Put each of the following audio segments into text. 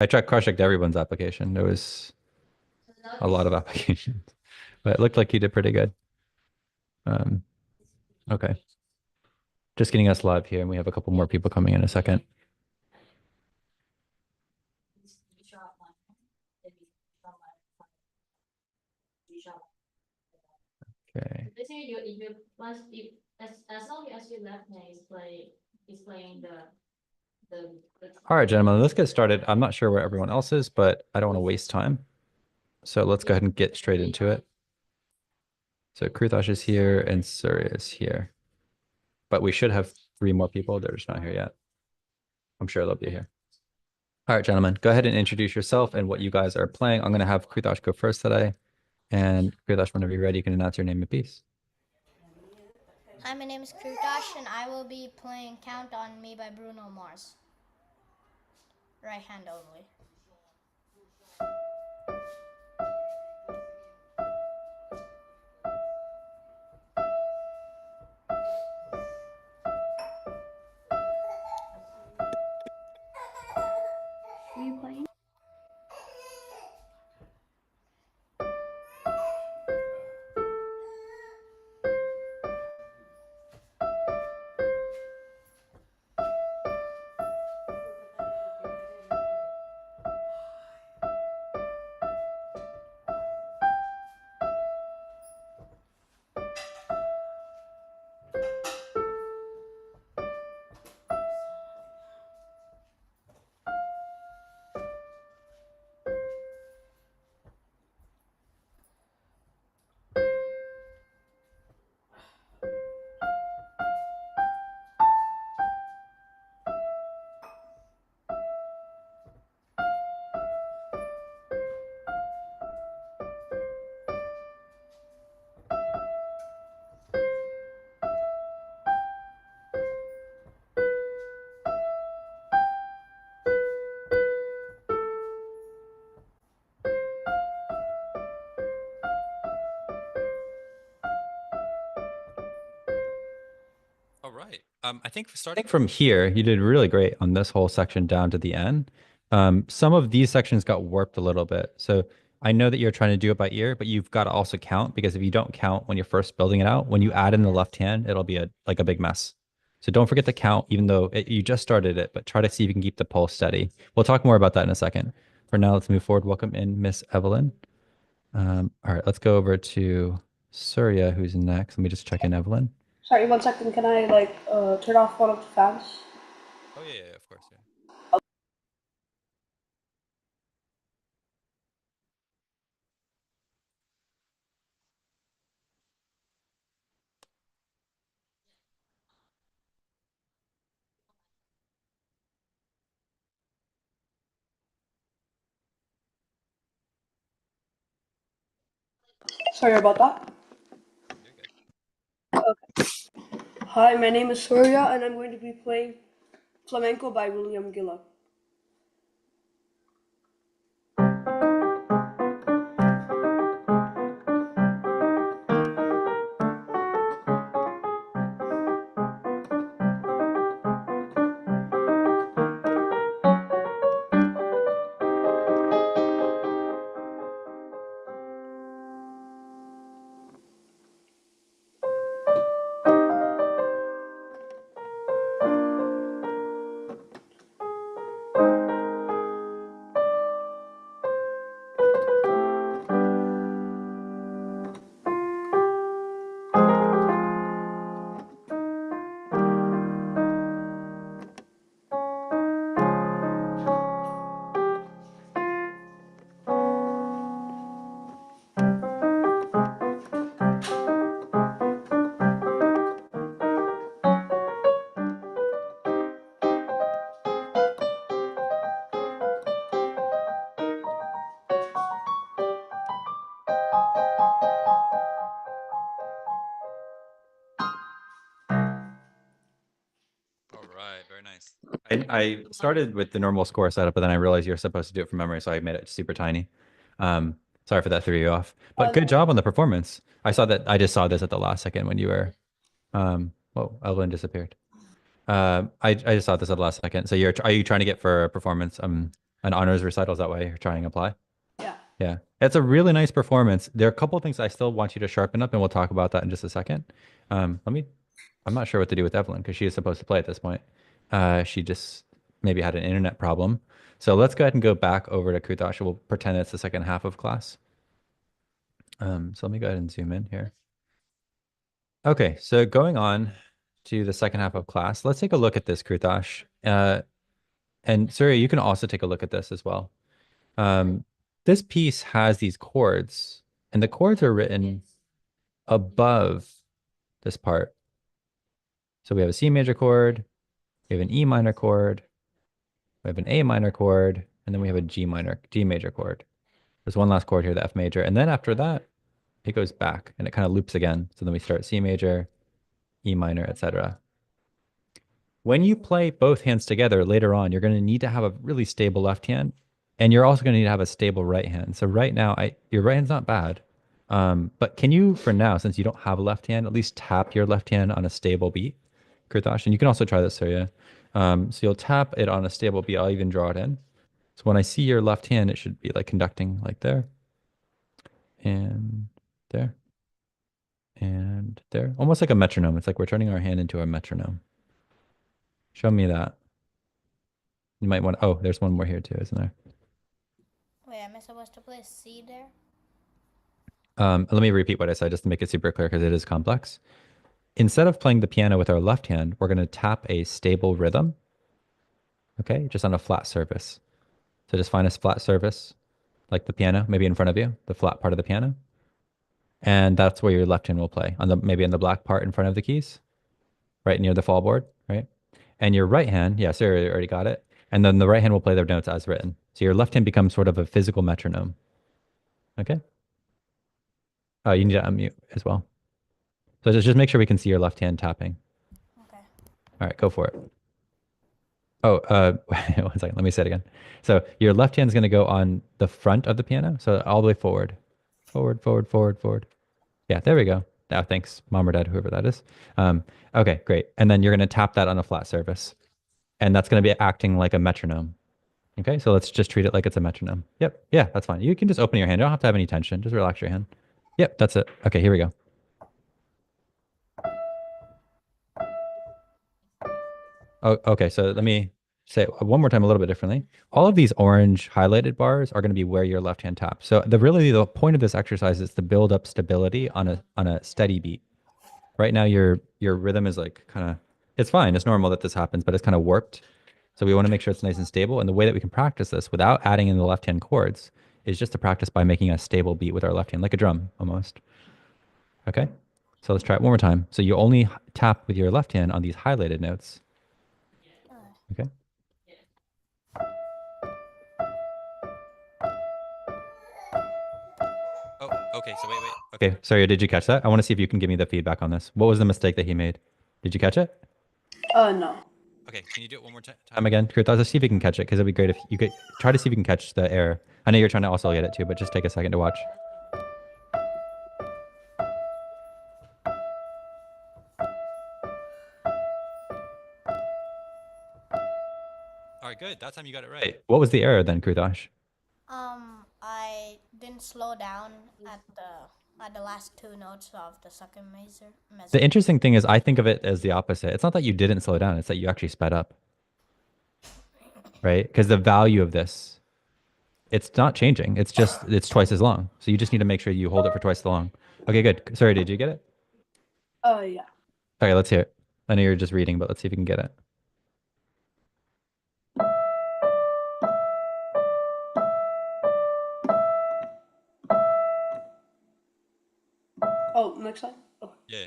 I tried cross-checked everyone's application. There was a lot of applications, but it looked like you did pretty good. Um, okay. Just getting us live here, and we have a couple more people coming in a second. Okay. All right, gentlemen, let's get started. I'm not sure where everyone else is, but I don't want to waste time. So let's go ahead and get straight into it. So Kruthosh is here and Surya is here. But we should have 3 more people. They're just not here yet. I'm sure they'll be here. All right, gentlemen, go ahead and introduce yourself and what you guys are playing. I'm going to have Kruthosh go first today. And Kruthosh, whenever you're ready, you can announce your name and piece. Hi, my name is Krutash, and I will be playing Count on Me by Bruno Mars. Right hand only. Are you playing? All right. I think starting from here, you did really great on this whole section down to the end. Some of these sections got warped a little bit. So I know that you're trying to do it by ear, but you've got to also count because if you don't count when you're first building it out, when you add in the left hand, it'll be a big mess. So don't forget to count, even though you just started it, but try to see if you can keep the pulse steady. We'll talk more about that in a second. For now, let's move forward. Welcome in Miss Evelyn. All right, let's go over to Surya, who's next. Let me just check in Evelyn. Sorry, 1 second. Can I turn off one of the fans? Oh yeah, of course. Yeah. Sorry about that. You're good. Hi, my name is Surya, and I'm going to be playing Flamenco by William Gilla. All right, very nice. I started with the normal score setup, but then I realized you're supposed to do it from memory, so I made it super tiny. Um, Sorry for that threw you off. But good No. job on the performance. I just saw this at the last second when you were whoa, Evelyn disappeared. I just saw this at the last second. So are you trying to get for a performance? an honors recital. Is that why you're trying to apply? Yeah. Yeah, it's a really nice performance. There are a couple of things I still want you to sharpen up, and we'll talk about that in just a second. I'm not sure what to do with Evelyn because she is supposed to play at this point. She just maybe had an internet problem. So let's go ahead and go back over to Kutosh. We'll pretend it's the second half of class. So let me go ahead and zoom in here. Okay, so going on to the second half of class, let's take a look at this, Kutosh. And Surya, you can also take a look at this as well. This piece has these chords, and the chords are written above this part. So we have a C major chord, we have an E minor chord, we have an A minor chord, and then we have a G major chord. There's one last chord here, the F major, and then after that, it goes back and it kind of loops again. So then we start C major, E minor, etc. When you play both hands together later on, you're going to need to have a really stable left hand, and you're also going to need to have a stable right hand. So right now, your right hand's not bad, but can you, for now, since you don't have a left hand, at least tap your left hand on a stable beat, Kurtosh? And you can also try this, Surya. So you'll tap it on a stable beat. I'll even draw it in. So when I see your left hand, it should be like conducting like there, and there, and there. Almost like a metronome. It's like we're turning our hand into a metronome. Show me that. You might want, oh, there's one more here too, isn't there? Wait, am I supposed to play C there? Let me repeat what I said just to make it super clear because it is complex. Instead of playing the piano with our left hand, we're going to tap a stable rhythm. Okay, just on a flat surface. So just find a flat surface, like the piano, maybe in front of you, the flat part of the piano. And that's where your left hand will play, on the maybe in the black part in front of the keys, right near the fall board, right? And your right hand, yeah, sorry, you already got it. And then the right hand will play their notes as written. So your left hand becomes sort of a physical metronome. Okay? Oh, you need to unmute as well. So just make sure we can see your left hand tapping. Okay. All right, go for it. Oh, 1 second. Let me say it again. So your left hand is going to go on the front of the piano. So all the way forward. Forward, forward, forward, forward. Yeah, there we go. Now, thanks, mom or dad, whoever that is. Okay, great. And then you're going to tap that on a flat surface. And that's going to be acting like a metronome. Okay, so let's just treat it like it's a metronome. Yep, yeah, that's fine. You can just open your hand. You don't have to have any tension. Just relax your hand. Yep, that's it. Okay, here we go. Oh, okay, so let me say it one more time a little bit differently. All of these orange highlighted bars are going to be where your left hand taps. So the point of this exercise is to build up stability on a steady beat. Right now your rhythm is like kind of, it's fine. It's normal that this happens, but it's kind of warped. So we want to make sure it's nice and stable. And the way that we can practice this without adding in the left hand chords is just to practice by making a stable beat with our left hand, like a drum almost. Okay, so let's try it one more time. So you only tap with your left hand on these highlighted notes. Okay. Oh, okay. So wait. Okay, sorry. Did you catch that? I want to see if you can give me the feedback on this. What was the mistake that he made? Did you catch it? No. Okay, can you do it one more time again? Kurtas, let's see if you can catch it because it'd be great if you could try to see if you can catch the error. I know you're trying to also get it too, but just take a second to watch. All right, good. That time you got it right. What was the error then, Kurtash? I didn't slow down at the last two notes of the second measure. The interesting thing is I think of it as the opposite. It's not that you didn't slow down, it's that you actually sped up. Right? Because the value of this, it's not changing. It's just, it's twice as long. So you just need to make sure you hold it for twice as long. Okay, good. Sorry, did you get it? Yeah. Okay, let's hear it. I know you're just reading, but let's see if you can get it. Oh, next slide. Oh. Yeah.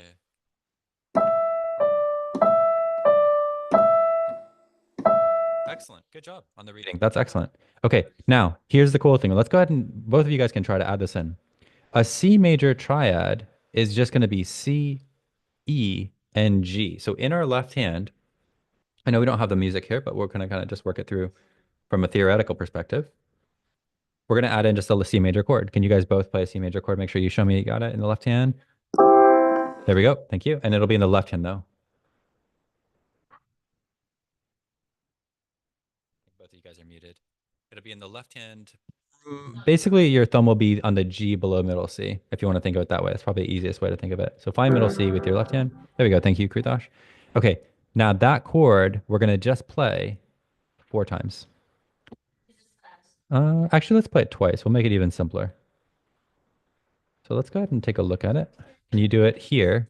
Excellent. Good job on the reading. That's excellent. Okay, now here's the cool thing. Let's go ahead and both of you guys can try to add this in. A C major triad is just going to be C, E, and G. So in our left hand, I know we don't have the music here, but we're going to kind of just work it through from a theoretical perspective. We're going to add in just a C major chord. Can you guys both play a C major chord? Make sure you show me you got it in the left hand. There we go. Thank you. And it'll be in the left hand though. Both of you guys are muted. it'll be in the left hand. Basically, your thumb will be on the G below middle C, if you want to think of it that way. That's probably the easiest way to think of it. So find middle C with your left hand. There we go. Thank you, Kritosh. Okay, now that chord, we're going to just play 4 times. Actually, let's play it twice. We'll make it even simpler. So let's go ahead and take a look at it. And you do it here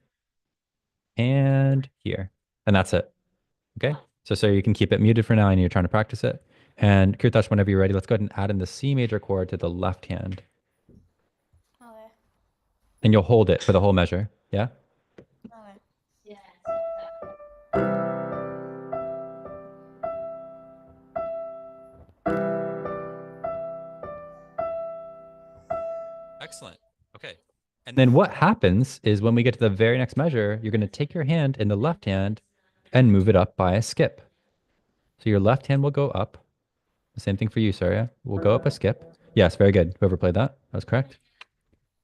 and here. And that's it. Okay? So you can keep it muted for now and you're trying to practice it. And Kirtash, whenever you're ready, let's go ahead and add in the C major chord to the left hand. Okay. And you'll hold it for the whole measure. Yeah? Okay. Excellent. Okay. And then what happens is when we get to the very next measure, you're going to take your hand in the left hand and move it up by a skip. So your left hand will go up. The same thing for you, Surya. We'll go up a skip. Yes, very good. Whoever played that, that was correct.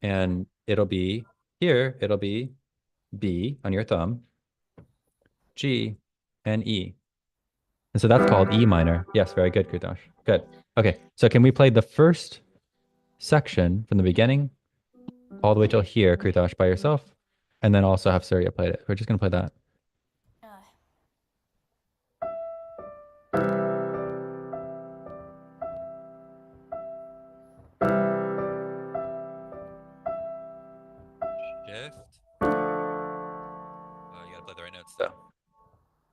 And it'll be here, it'll be B on your thumb, G, and E. And so that's called E minor. Yes, very good, Kritosh. Good. Okay, so can we play the first section from the beginning all the way till here, Kritosh, by yourself? And then also have Surya played it. We're just going to play that. Shift. Oh, you gotta play the right notes though.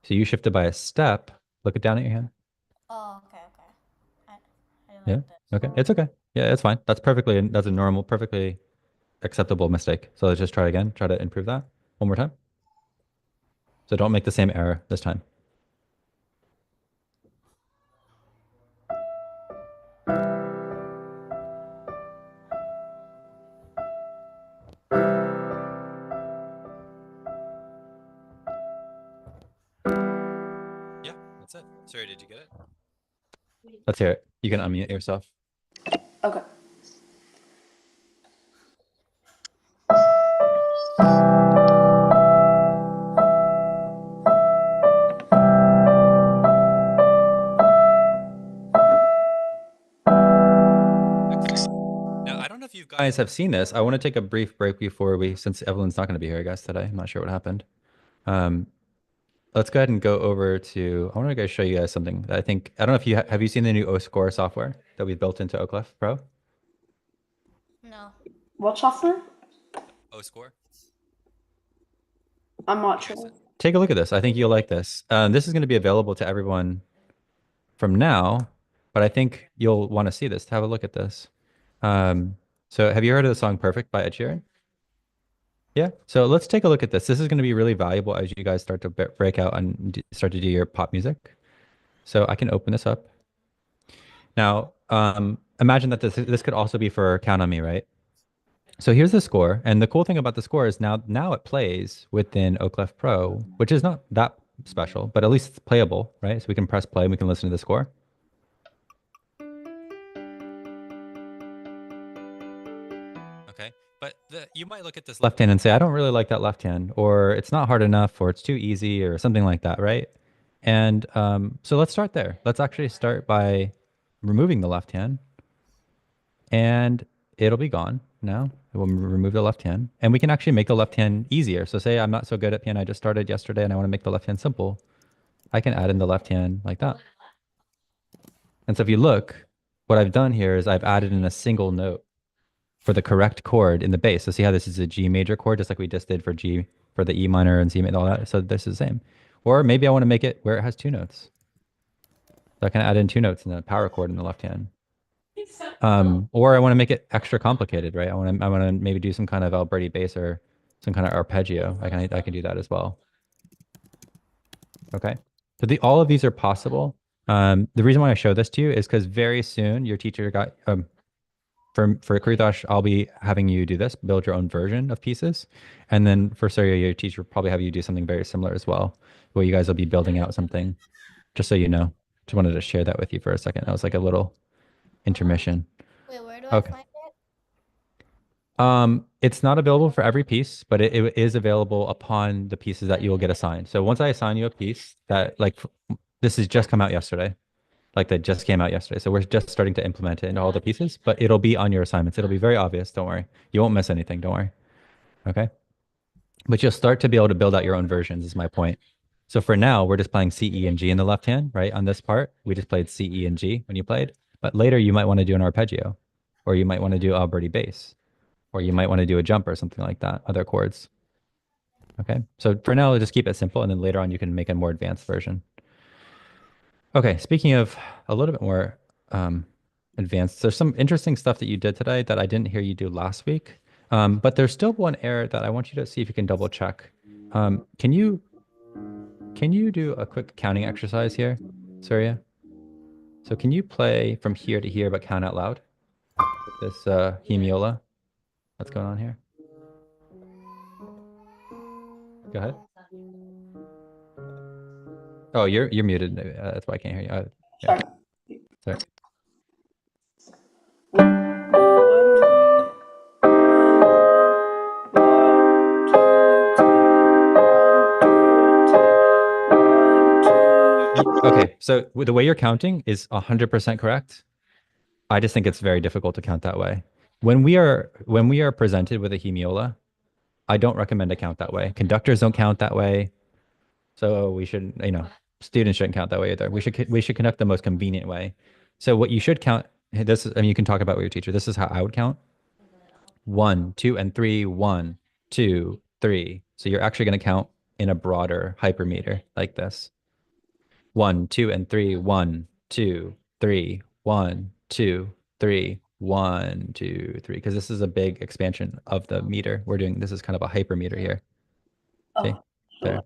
So you shifted by a step. Look it down at your hand. Oh, okay, okay. I like Yeah. this. Okay. It's okay. Yeah, it's fine. That's a normal, perfectly acceptable mistake. So let's just try it again. Try to improve that one more time. So don't make the same error this time. Yeah, that's it. Sorry, did you get it? Let's hear it. You can unmute yourself. Okay. Now, I don't know if you guys have seen this. I want to take a brief break before since Evelyn's not going to be here, I guess, today. I'm not sure what happened. Let's go ahead and go over to, I want to go show you guys something that I don't know if have you seen the new OScore software that we've built into Oak Cliff Pro? No. What software? OScore. I'm not sure. Take a look at this. I think you'll like this. This is going to be available to everyone from now, but I think you'll want to see this. Have a look at this. So have you heard of the song Perfect by Ed Sheeran? Yeah. So let's take a look at this. This is going to be really valuable as you guys start to break out and start to do your pop music. So I can open this up. Now, imagine that this could also be for Count on Me, right? So here's the score. And the cool thing about the score is now it plays within Oak Cliff Pro, which is not that special, but at least it's playable, right? So we can press play and we can listen to the score. Okay. But you might look at this left hand and say, I don't really like that left hand, or it's not hard enough, or it's too easy, or something like that, right? And so let's start there. Let's actually start by removing the left hand, and it'll be gone now. We'll remove the left hand, and we can actually make the left hand easier. So say I'm not so good at piano, I just started yesterday, and I want to make the left hand simple. I can add in the left hand like that. And so if you look, what I've done here is I've added in a single note for the correct chord in the bass. So see how this is a G major chord, just like we just did for G, for the E minor and C and all that. So this is the same. Or maybe I want to make it where it has 2 notes. So I can add in 2 notes in the power chord in the left hand. Or I want to make it extra complicated, right? I want to maybe do some kind of Alberti bass or some kind of arpeggio. I can do that as well. Okay. So all of these are possible. The reason why I show this to you is because very soon your teacher got for Kritosh, I'll be having you do this, build your own version of pieces. And then for Surya, your teacher will probably have you do something very similar as well, where you guys will be building out something, just so you know. Just wanted to share that with you for a second. That was like a little intermission. Wait, where do I find it? It's not available for every piece, but it is available upon the pieces that you will get assigned. So once I assign you a piece that this has just come out yesterday. like that just came out yesterday. So we're just starting to implement it into all the pieces, but it'll be on your assignments. It'll be very obvious. Don't worry. You won't miss anything. Don't worry. Okay. But you'll start to be able to build out your own versions, is my point. So for now, we're just playing C, E, and G in the left hand, right? On this part, we just played C, E, and G when you played. But later, you might want to do an arpeggio, or you might want to do Alberti bass, or you might want to do a jump or something like that, other chords. Okay. So for now, just keep it simple, and then later on, you can make a more advanced version. Okay. Speaking of a little bit more advanced, there's some interesting stuff that you did today that I didn't hear you do last week. But there's still one error that I want you to see if you can double check. Can you do a quick counting exercise here, Surya? So can you play from here to here but count out loud with this hemiola? What's going on here? Go ahead. Oh, you're muted. That's why I can't hear you. Yeah. Sorry. Okay, so the way you're counting is 100% correct. I just think it's very difficult to count that way. When we are presented with a hemiola, I don't recommend to count that way. Conductors don't count that way. So we should, students shouldn't count that way either. We should conduct the most convenient way. So what you should count, this is, I mean, you can talk about with your teacher. This is how I would count. 1, 2, and 3, 1, 2, 3. So you're actually going to count in a broader hypermeter like this. 1, 2, and 3, 1, 2, 3, 1, 2, 3, 1, 2, 3. Because this is a big expansion of the meter. This is kind of a hypermeter here. See? There.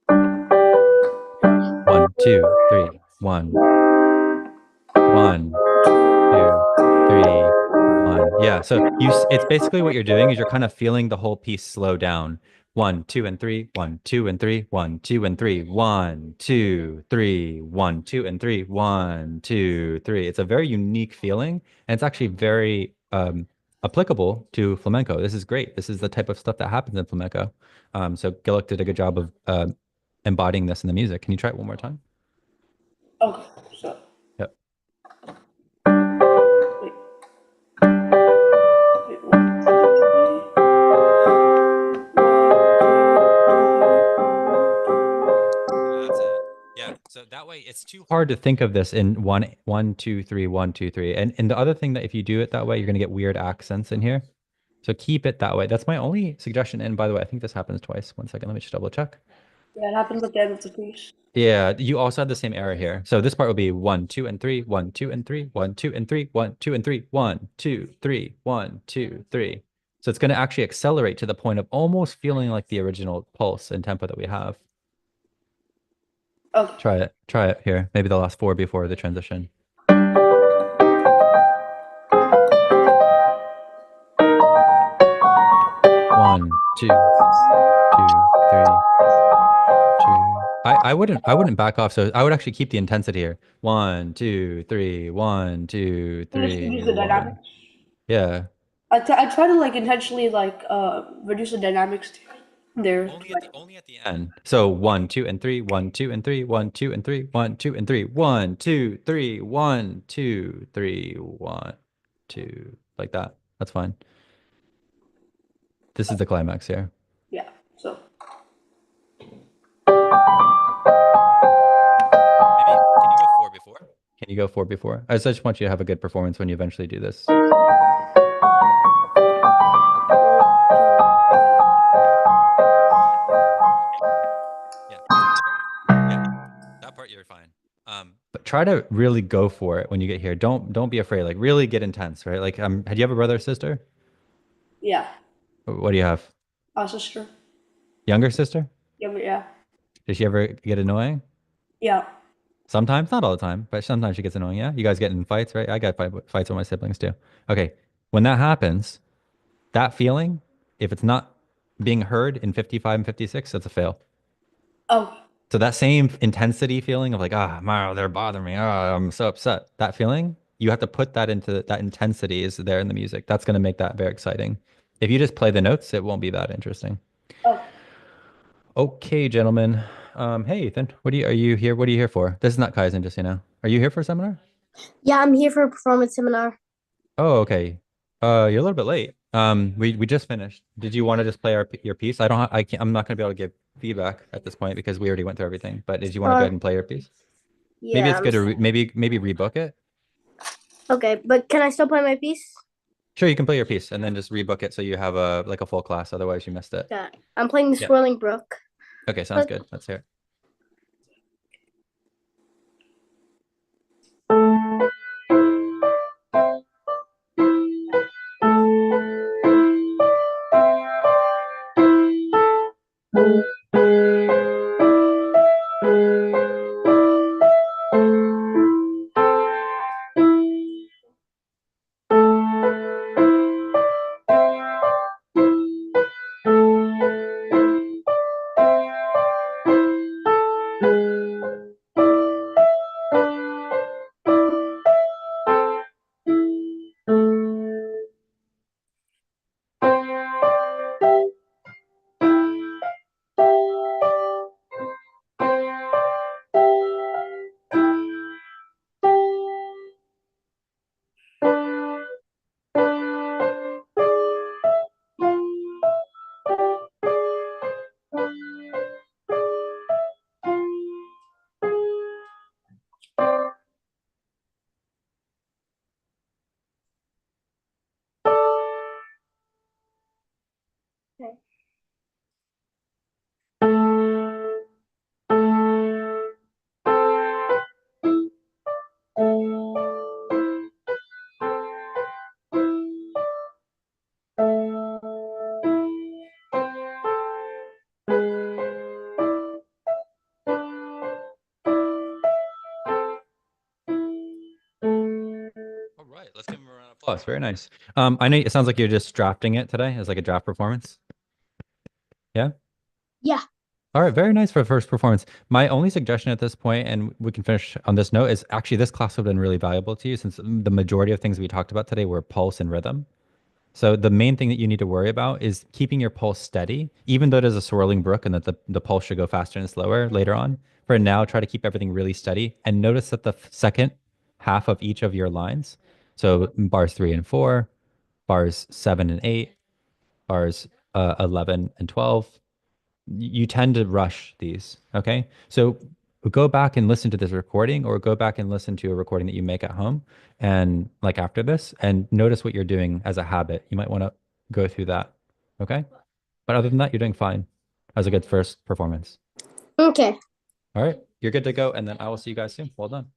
1, 2, 3, 1. 1, 2, 3, 1. Yeah, so it's basically what you're doing is you're kind of feeling the whole piece slow down. 1, 2, and 3, 1, 2, and 3, 1, 2, and 3, 1, 2, 3, 1, 2, and 3, 1, 2, 3. It's a very unique feeling, and it's actually very applicable to flamenco. This is great. This is the type of stuff that happens in flamenco. So Gillick did a good job of embodying this in the music. Can you try it one more time? Okay, so. Yep. Wait. That's it. Yeah. So that way it's too hard to think of this in 1, 1, 2, 3, 1, 2, 3. And the other thing that if you do it that way, you're gonna get weird accents in here. So keep it that way. That's my only suggestion. And by the way, I think this happens twice. One second, let me just double check. Yeah, it happens at the end of the piece. Yeah, you also had the same error here. So this part will be 1, 2, and 3, 1, 2, and 3, 1, 2, and 3, 1, 2, and 3, 1, 2, 3, 1, 2, 3. So it's going to actually accelerate to the point of almost feeling like the original pulse and tempo that we have. Okay. Try it here. Maybe the last 4 before the transition. 1, 2, 2, 3, 2. I wouldn't back off. So I would actually keep the intensity here. 1, 2, 3, 1, 2, 3. Use the dynamics. Yeah. I try to like intentionally like reduce the dynamics there. Only at the end. So 1, 2, and 3, 1, 2, and 3, 1, 2, and 3, 1, 2, and 3, 1, 2, 3, 1, 2, 3, 1, 2, like that. That's fine. This is the climax here. Yeah. So. Maybe can you go 4 before? Can you go 4 before? I just want you to have a good performance when you eventually do this. You're fine. But try to really go for it when you get here. Don't be afraid. Like really get intense, right? Like had you have a brother or sister? Yeah. What do you have? A sister. Younger sister? Yeah. Did she ever get annoying? Yeah. Sometimes, not all the time, but sometimes she gets annoying. Yeah. You guys get in fights, right? I got fights with my siblings too. Okay. When that happens, that feeling, if it's not being heard in 55 and 56, that's a fail. Oh. So that same intensity feeling of like, Mario, they're bothering me. I'm so upset. That feeling, you have to put that into that intensity is there in the music. That's going to make that very exciting. If you just play the notes, it won't be that interesting. Oh. Okay, gentlemen. Hey, Ethan, are you here? What are you here for? This is not Kaizen, just, Are you here for a seminar? Yeah, I'm here for a performance seminar. Oh, okay. You're a little bit late. We just finished. Did you want to just play your piece? I can't, I'm not gonna be able to give feedback at this point because we already went through everything. But did you want to go ahead and play your piece? Maybe Yeah, it's good to maybe rebook it. okay, but can I still play my piece? Sure, you can play your piece and then just rebook it so you have a like a full class. Otherwise, you missed it. Yeah, I'm playing the Yeah. Swirling Brook. Okay, sounds But- good. Let's hear it. Okay. All right, let's give him a round of applause. Very nice. I know it sounds like you're just drafting it today as like a draft performance. Yeah. Yeah. All right, very nice for the first performance. My only suggestion at this point, and we can finish on this note, is actually this class would have been really valuable to you since the majority of things we talked about today were pulse and rhythm. So the main thing that you need to worry about is keeping your pulse steady, even though it is a swirling brook and that the pulse should go faster and slower later on. For now, try to keep everything really steady and notice that the second half of each of your lines, so bars 3 and 4, bars 7 and 8, bars 11 and 12, you tend to rush these. Okay. So go back and listen to this recording or go back and listen to a recording that you make at home and like after this and notice what you're doing as a habit. You might want to go through that. Okay. But other than that, you're doing fine as a good first performance. Okay. All right. You're good to go. And then I will see you guys soon. Well done.